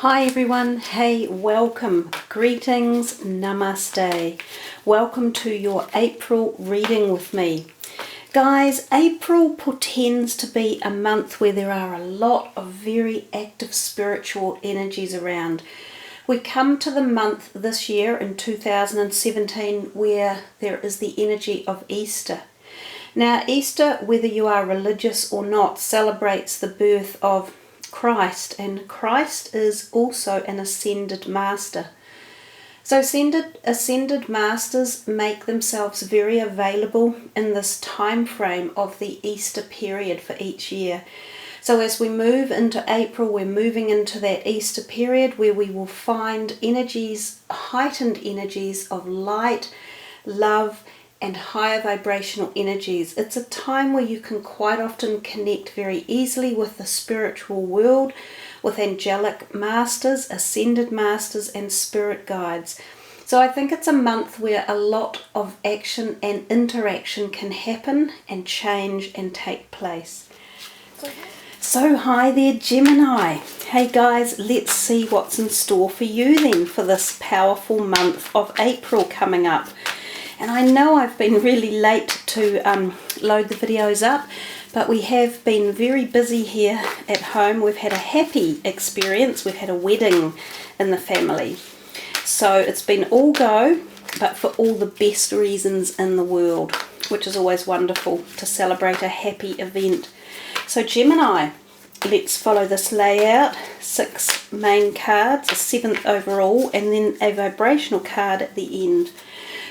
Hi everyone, hey, welcome, greetings, namaste. Welcome to your April reading with me. Guys, April portends to be a month where there are a lot of very active spiritual energies around. We come to the month this year in 2017 where there is the energy of Easter. Now Easter, whether you are religious or not, celebrates the birth of Christ, and Christ is also an ascended master. So ascended masters make themselves very available in this time frame of the Easter period for each year. So as we move into April, we're moving into that Easter period where we will find energies, heightened energies of light, love, and higher vibrational energies. It's a time where you can quite often connect very easily with the spiritual world, with angelic masters, ascended masters, and spirit guides. So I think it's a month where a lot of action and interaction can happen and change and take place. So hi there, Gemini. Hey guys, let's see what's in store for you then for this powerful month of April coming up. And I know I've been really late to load the videos up, but we have been very busy here at home. We've had a happy experience. We've had a wedding in the family. So it's been all go, but for all the best reasons in the world, which is always wonderful to celebrate a happy event. So Gemini, let's follow this layout. 6 main cards, a 7th overall, and then a vibrational card at the end.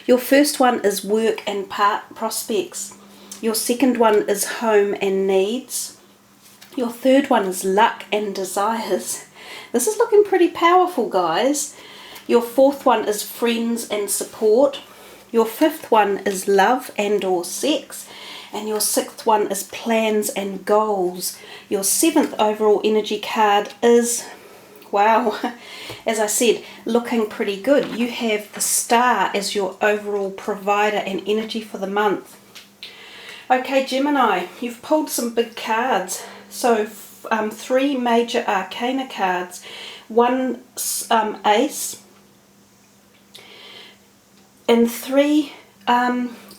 Your first one is work and prospects. Your second one is home and needs. Your third one is luck and desires. This is looking pretty powerful, guys. Your fourth one is friends and support. Your fifth one is love and or sex. And your sixth one is plans and goals. Your 7th overall energy card is, wow, as I said, looking pretty good. You have the star as your overall provider and energy for the month. Okay, Gemini, you've pulled some big cards. So 3 major arcana cards, 1 ace, and 3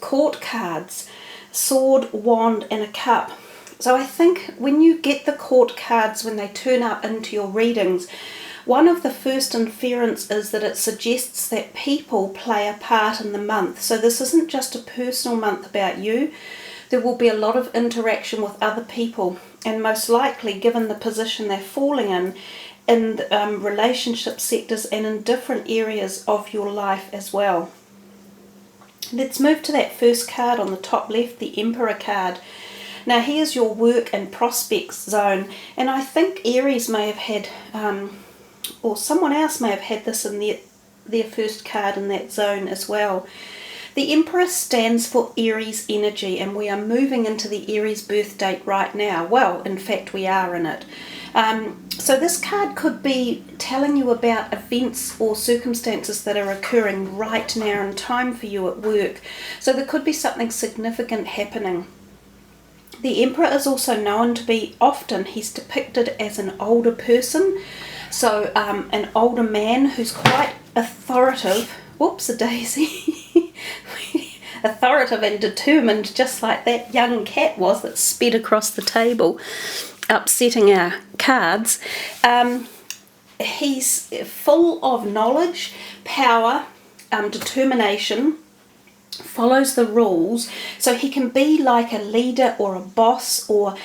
court cards, sword, wand, and a cup. So I think when you get the court cards, when they turn up into your readings, one of the first inference is that it suggests that people play a part in the month. So this isn't just a personal month about you. There will be a lot of interaction with other people, and most likely, given the position they're falling in relationship sectors and in different areas of your life as well. Let's move to that first card on the top left, the Emperor card. Now here's your work and prospects zone, and I think Aries may have had, or someone else may have had this in their first card in that zone as well. The Emperor stands for Aries energy, and we are moving into the Aries birth date right now. Well, in fact we are in it. So this card could be telling you about events or circumstances that are occurring right now in time for you at work. So there could be something significant happening. The Emperor is also known to be, often he's depicted as an older person, so an older man who's quite authoritative, whoops a daisy, authoritative and determined, just like that young cat was that sped across the table, upsetting our cards. He's full of knowledge, power, determination, follows the rules, so he can be like a leader or a boss or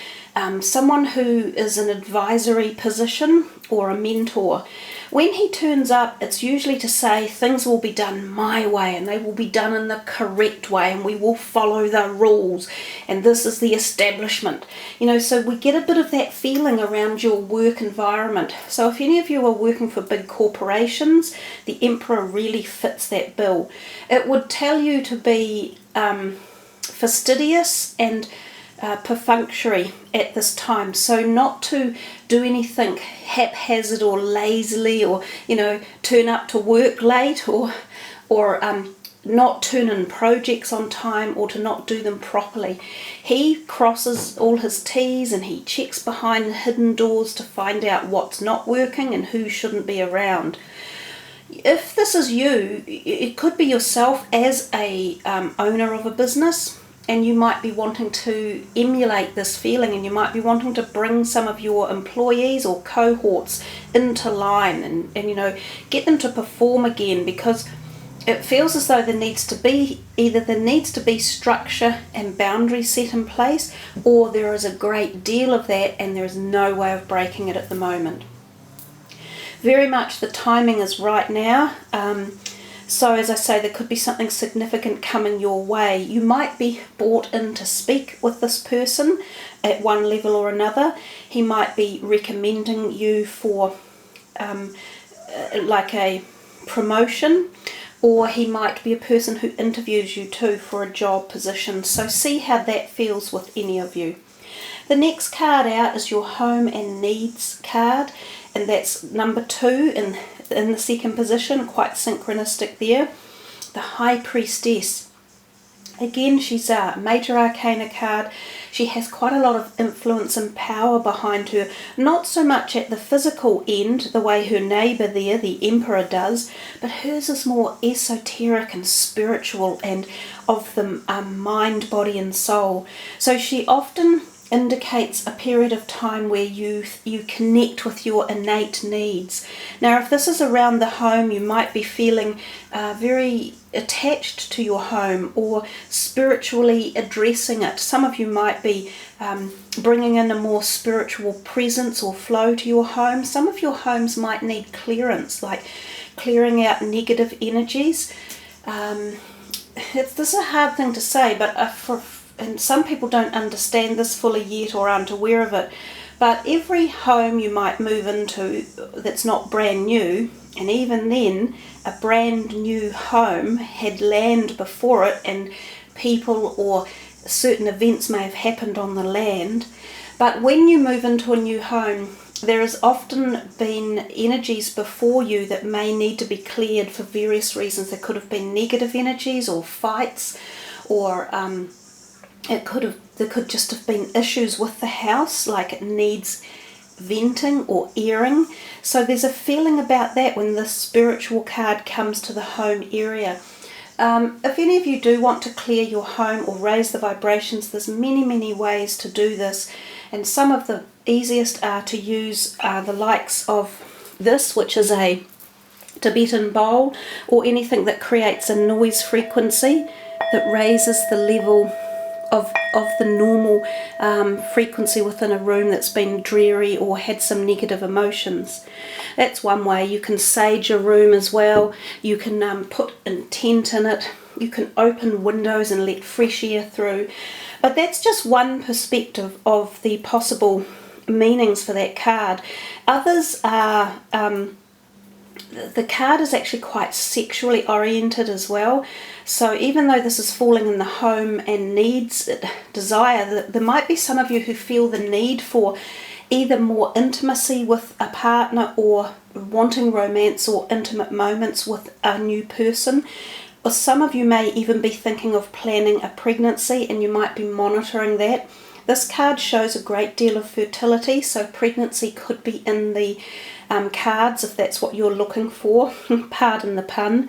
someone who is an advisory position or a mentor. When he turns up, it's usually to say things will be done my way and they will be done in the correct way and we will follow the rules and this is the establishment. You know, so we get a bit of that feeling around your work environment. So if any of you are working for big corporations, the Emperor really fits that bill. It would tell you to be fastidious and perfunctory at this time, so not to do anything haphazard or lazily, or turn up to work late, or not turn in projects on time or to not do them properly. He crosses all his T's and he checks behind hidden doors to find out what's not working and who shouldn't be around. If this is you, it could be yourself as a owner of a business, and you might be wanting to emulate this feeling, and you might be wanting to bring some of your employees or cohorts into line and get them to perform again, because it feels as though there needs to be structure and boundaries set in place, or there is a great deal of that and there is no way of breaking it at the moment. Very much the timing is right now. So as I say, there could be something significant coming your way. You might be brought in to speak with this person at one level or another. He might be recommending you for like a promotion, or he might be a person who interviews you too for a job position. So see how that feels with any of you. The next card out is your home and needs card, and that's number 2 in the second position, quite synchronistic there. The High Priestess. Again, she's a major arcana card. She has quite a lot of influence and power behind her, not so much at the physical end, the way her neighbour there, the Emperor, does, but hers is more esoteric and spiritual and of the mind, body and soul. So she often indicates a period of time where you connect with your innate needs. Now, if this is around the home, you might be feeling very attached to your home or spiritually addressing it. Some of you might be bringing in a more spiritual presence or flow to your home. Some of your homes might need clearance, like clearing out negative energies. This is a hard thing to say, but and some people don't understand this fully yet or aren't aware of it, but every home you might move into that's not brand new, and even then a brand new home had land before it and people or certain events may have happened on the land. But when you move into a new home, there has often been energies before you that may need to be cleared for various reasons. There could have been negative energies or fights, or there could just have been issues with the house, like it needs venting or airing. So there's a feeling about that when the spiritual card comes to the home area. If any of you do want to clear your home or raise the vibrations, there's many ways to do this, and some of the easiest are to use the likes of this, which is a Tibetan bowl, or anything that creates a noise frequency that raises the level of the normal frequency within a room that's been dreary or had some negative emotions. That's one way. You can sage a room as well. You can put intent in it. You can open windows and let fresh air through. But that's just one perspective of the possible meanings for that card. Others are the card is actually quite sexually oriented as well. So even though this is falling in the home and needs desire, there might be some of you who feel the need for either more intimacy with a partner or wanting romance or intimate moments with a new person. Or some of you may even be thinking of planning a pregnancy and you might be monitoring that. This card shows a great deal of fertility, so pregnancy could be in the cards if that's what you're looking for, pardon the pun.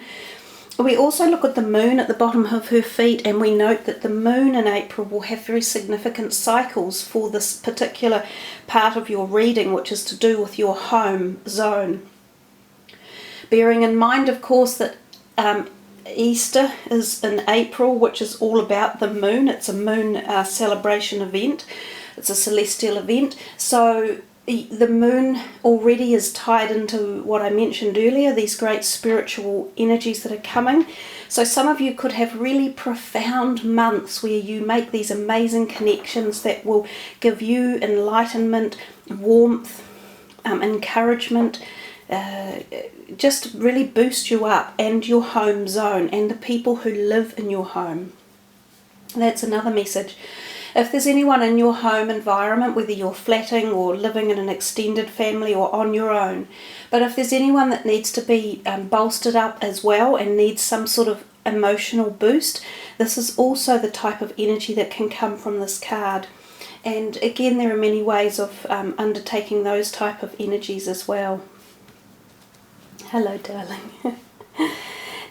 We also look at the moon at the bottom of her feet, and we note that the moon in April will have very significant cycles for this particular part of your reading, which is to do with your home zone. Bearing in mind, of course, that Easter is in April, which is all about the moon. It's a moon celebration event. It's a celestial event. So the moon already is tied into what I mentioned earlier, these great spiritual energies that are coming. So some of you could have really profound months where you make these amazing connections that will give you enlightenment, warmth, encouragement, just really boost you up and your home zone and the people who live in your home. That's another message. If there's anyone in your home environment, whether you're flatting or living in an extended family or on your own, but if there's anyone that needs to be bolstered up as well and needs some sort of emotional boost. This is also the type of energy that can come from this card. And again, there are many ways of undertaking those type of energies as well. Hello, darling.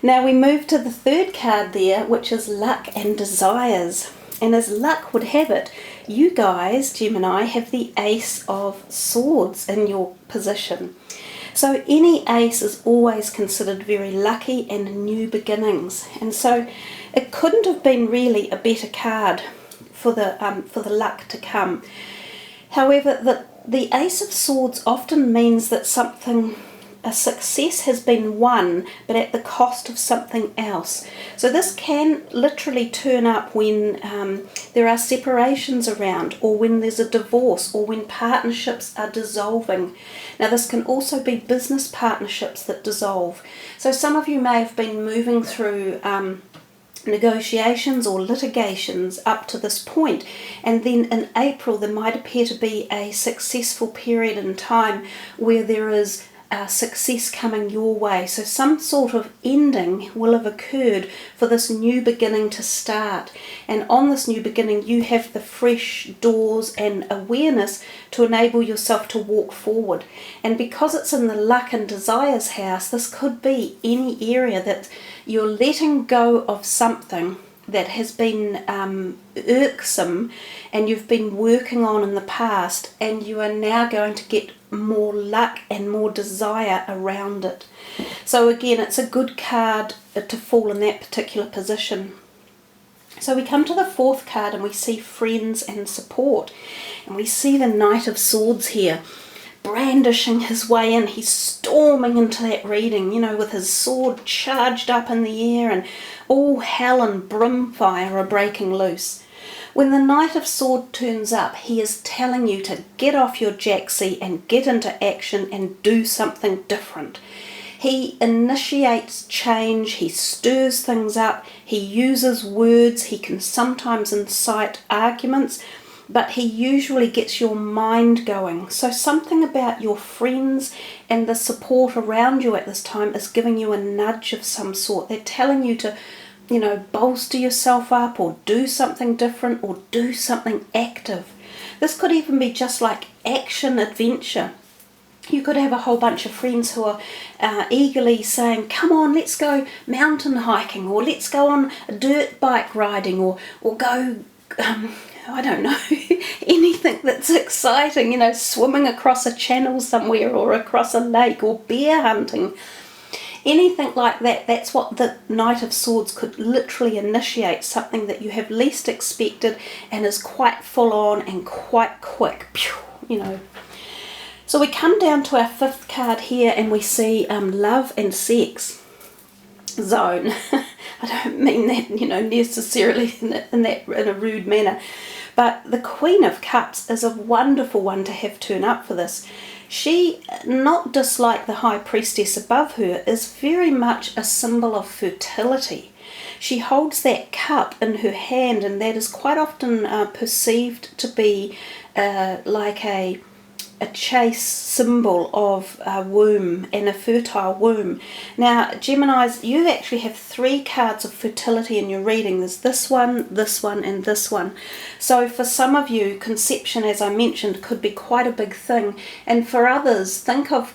Now we move to the third card there, which is luck and desires. And as luck would have it, you guys, Gemini, have the Ace of Swords in your position. So any ace is always considered very lucky and new beginnings. And so it couldn't have been really a better card for the luck to come. However, the Ace of Swords often means that a success has been won, but at the cost of something else. So this can literally turn up when there are separations around, or when there's a divorce, or when partnerships are dissolving. Now this can also be business partnerships that dissolve. So some of you may have been moving through negotiations or litigations up to this point, and then in April there might appear to be a successful period in time where there is success coming your way. So some sort of ending will have occurred for this new beginning to start, and on this new beginning you have the fresh doors and awareness to enable yourself to walk forward. And because it's in the luck and desires house, this could be any area that you're letting go of something that has been irksome and you've been working on in the past, and you are now going to get more luck and more desire around it. So again, it's a good card to fall in that particular position. So we come to the fourth card and we see friends and support, and we see the Knight of Swords here brandishing his way in. He's storming into that reading, you know, with his sword charged up in the air, and all hell and brimfire are breaking loose. When the Knight of Swords turns up, he is telling you to get off your jacksie and get into action and do something different. He initiates change, he stirs things up, he uses words, he can sometimes incite arguments, but he usually gets your mind going. So something about your friends and the support around you at this time is giving you a nudge of some sort. They're telling you to, you know, bolster yourself up, or do something different, or do something active. This could even be just like action adventure. You could have a whole bunch of friends who are eagerly saying, come on, let's go mountain hiking, or let's go on a dirt bike riding, or go, I don't know, anything that's exciting, you know, swimming across a channel somewhere, or across a lake, or bear hunting. Anything like that. That's what the Knight of Swords could literally initiate, something that you have least expected and is quite full on and quite quick, you know. So we come down to our fifth card here, and we see love and sex zone. I don't mean that, you know, necessarily in a rude manner, but the Queen of Cups is a wonderful one to have turn up for this. She, not dislike the High Priestess above her, is very much a symbol of fertility. She holds that cup in her hand, and that is quite often perceived to be like a chaste symbol of a womb and a fertile womb. Now, Geminis, you actually have 3 cards of fertility in your reading. There's this one, and this one. So for some of you, conception, as I mentioned, could be quite a big thing. And for others, think of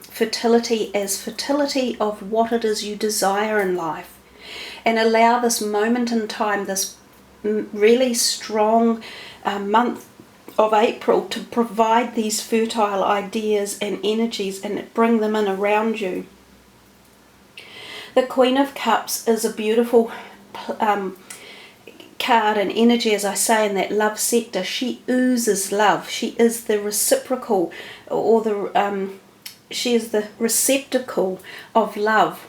fertility as fertility of what it is you desire in life. And allow this moment in time, this really strong month of April, to provide these fertile ideas and energies and bring them in around you. The Queen of Cups is a beautiful card and energy, as I say, in that love sector. She oozes love. She is the reciprocal, or she is the receptacle of love.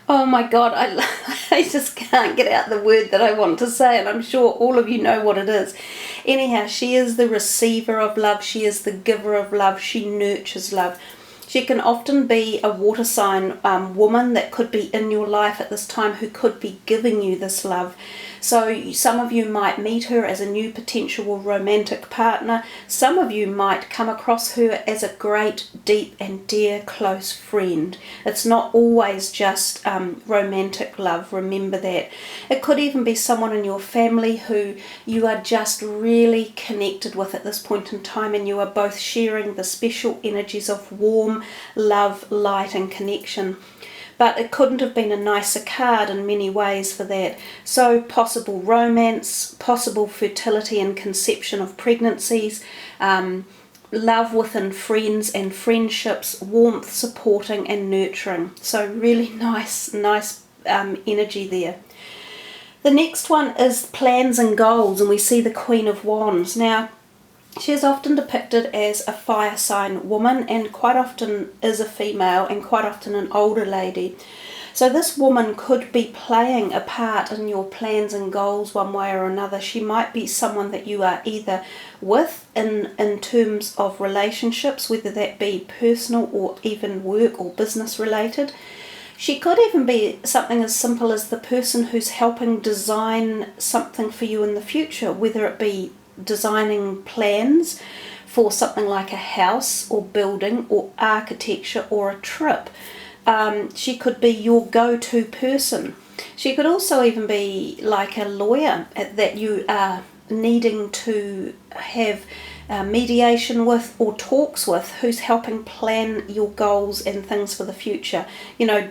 Oh my God, I just can't get out the word that I want to say, and I'm sure all of you know what it is. Anyhow, she is the receiver of love. She is the giver of love. She nurtures love. She can often be a water sign woman that could be in your life at this time, who could be giving you this love. So some of you might meet her as a new potential romantic partner. Some of you might come across her as a great, deep and dear close friend. It's not always just romantic love, remember that. It could even be someone in your family who you are just really connected with at this point in time, and you are both sharing the special energies of warm love, light and connection. But it couldn't have been a nicer card in many ways for that. So possible romance, possible fertility and conception of pregnancies, love within friends and friendships, warmth, supporting and nurturing. So really nice energy there. The next one is plans and goals, and we see the Queen of Wands. Now, she is often depicted as a fire sign woman, and quite often is a female, and quite often an older lady. So this woman could be playing a part in your plans and goals one way or another. She might be someone that you are either with in terms of relationships, whether that be personal or even work or business related. She could even be something as simple as the person who's helping design something for you in the future, whether it be designing plans for something like a house or building or architecture or a trip. She could be your go-to person. She could also even be like a lawyer that you are needing to have mediation with or talks with, who's helping plan your goals and things for the future. You know,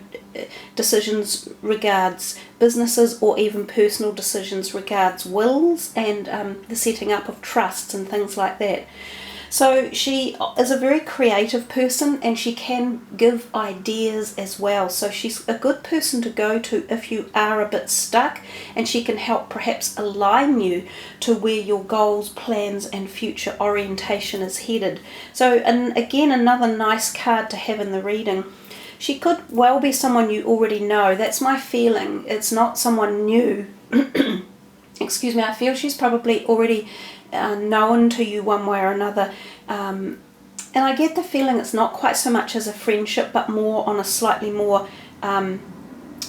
decisions regards businesses or even personal decisions regards wills and the setting up of trusts and things like that. So she is a very creative person, and she can give ideas as well. So she's a good person to go to if you are a bit stuck, and she can help perhaps align you to where your goals, plans and future orientation is headed. So, and again, another nice card to have in the reading. She could well be someone you already know. That's my feeling. It's not someone new. Excuse me, I feel she's probably already known to you one way or another, and I get the feeling it's not quite so much as a friendship, but more on a slightly more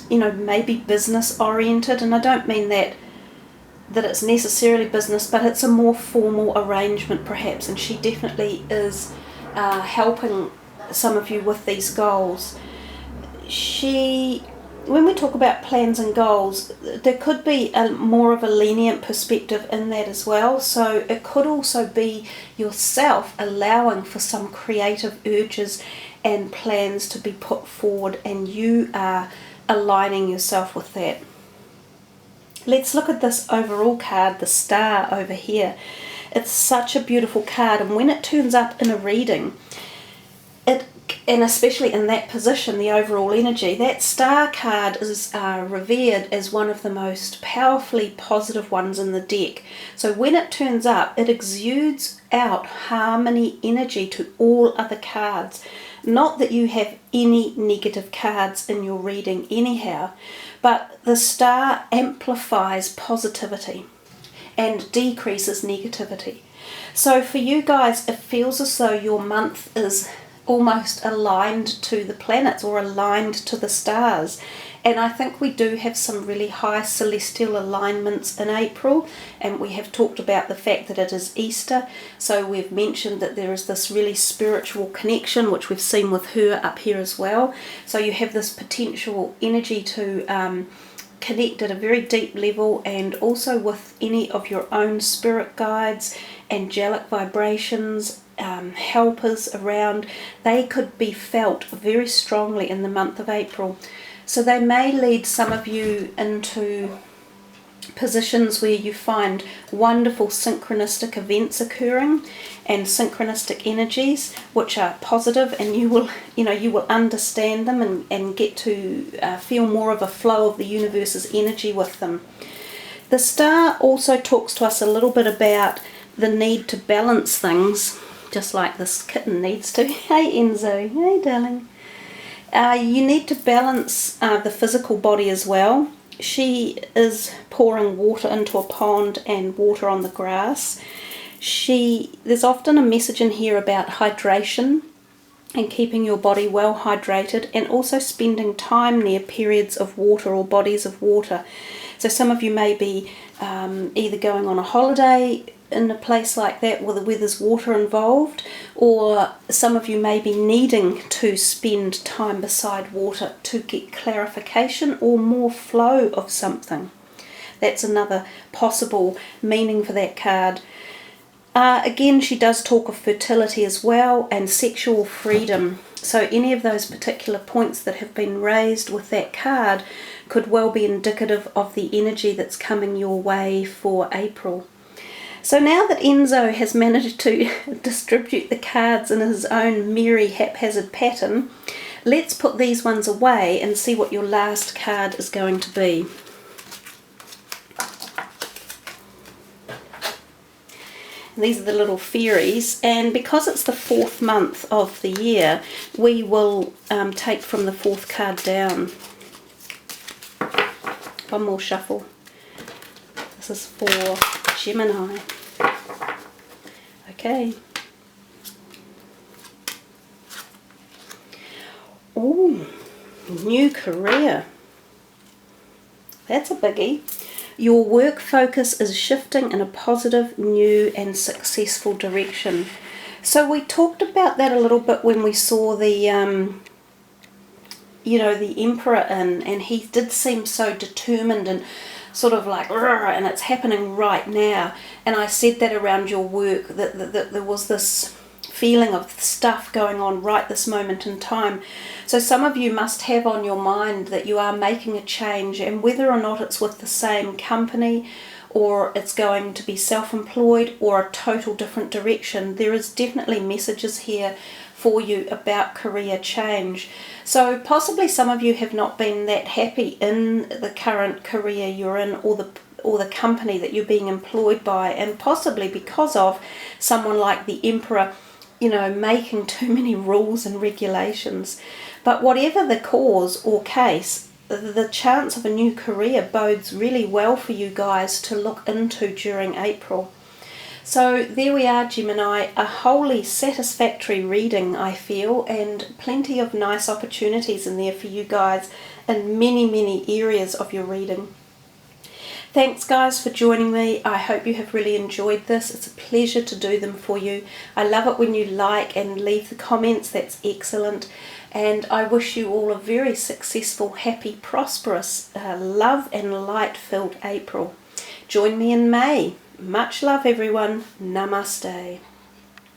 maybe business oriented. And I don't mean that it's necessarily business, but it's a more formal arrangement perhaps, and she definitely is helping some of you with these goals. When we talk about plans and goals, there could be more of a lenient perspective in that as well. So it could also be yourself allowing for some creative urges and plans to be put forward, and you are aligning yourself with that. Let's look at this overall card, the Star over here. It's such a beautiful card, and when it turns up in a reading, and especially in that position, the overall energy, that Star card is revered as one of the most powerfully positive ones in the deck. So when it turns up, it exudes out harmony energy to all other cards. Not that you have any negative cards in your reading anyhow, but the Star amplifies positivity and decreases negativity. So for you guys, it feels as though your month is almost aligned to the planets or aligned to the stars. And I think we do have some really high celestial alignments in April, and we have talked about the fact that it is Easter, so we've mentioned that there is this really spiritual connection, which we've seen with her up here as well. So you have this potential energy to connect at a very deep level, and also with any of your own spirit guides, angelic vibrations, helpers around. They could be felt very strongly in the month of April. So they may lead some of you into positions where you find wonderful synchronistic events occurring and synchronistic energies which are positive, and you will understand them and get to feel more of a flow of the universe's energy with them. The Star also talks to us a little bit about the need to balance things, just like this kitten needs to. Hey Enzo, hey darling. You need to balance the physical body as well. She is pouring water into a pond and water on the grass. There's often a message in here about hydration and keeping your body well hydrated, and also spending time near periods of water or bodies of water. So some of you may be either going on a holiday in a place like that where there's water involved, or some of you may be needing to spend time beside water to get clarification or more flow of something. That's another possible meaning for that card. Again, she does talk of fertility as well and sexual freedom. So any of those particular points that have been raised with that card could well be indicative of the energy that's coming your way for April. So now that Enzo has managed to distribute the cards in his own merry haphazard pattern, let's put these ones away and see what your last card is going to be. These are the little fairies, and because it's the 4th month of the year, we will take from the 4th card down. One more shuffle. This is for Gemini. Okay. Ooh, new career. That's a biggie. Your work focus is shifting in a positive, new and successful direction. So we talked about that a little bit when we saw the, the Emperor in, and he did seem so determined and sort of like, and it's happening right now. And I said that around your work, that there was this feeling of stuff going on right this moment in time. So some of you must have on your mind that you are making a change, and whether or not it's with the same company or it's going to be self-employed or a total different direction, there is definitely messages here for you about career change. So possibly some of you have not been that happy in the current career you're in, or the company that you're being employed by, and possibly because of someone like the Emperor making too many rules and regulations. But whatever the cause or case, the chance of a new career bodes really well for you guys to look into during April. So there we are, Gemini, a wholly satisfactory reading, I feel, and plenty of nice opportunities in there for you guys in many, many areas of your reading. Thanks guys for joining me. I hope you have really enjoyed this. It's a pleasure to do them for you. I love it when you like and leave the comments. That's excellent. And I wish you all a very successful, happy, prosperous, love and light-filled April. Join me in May. Much love everyone. Namaste.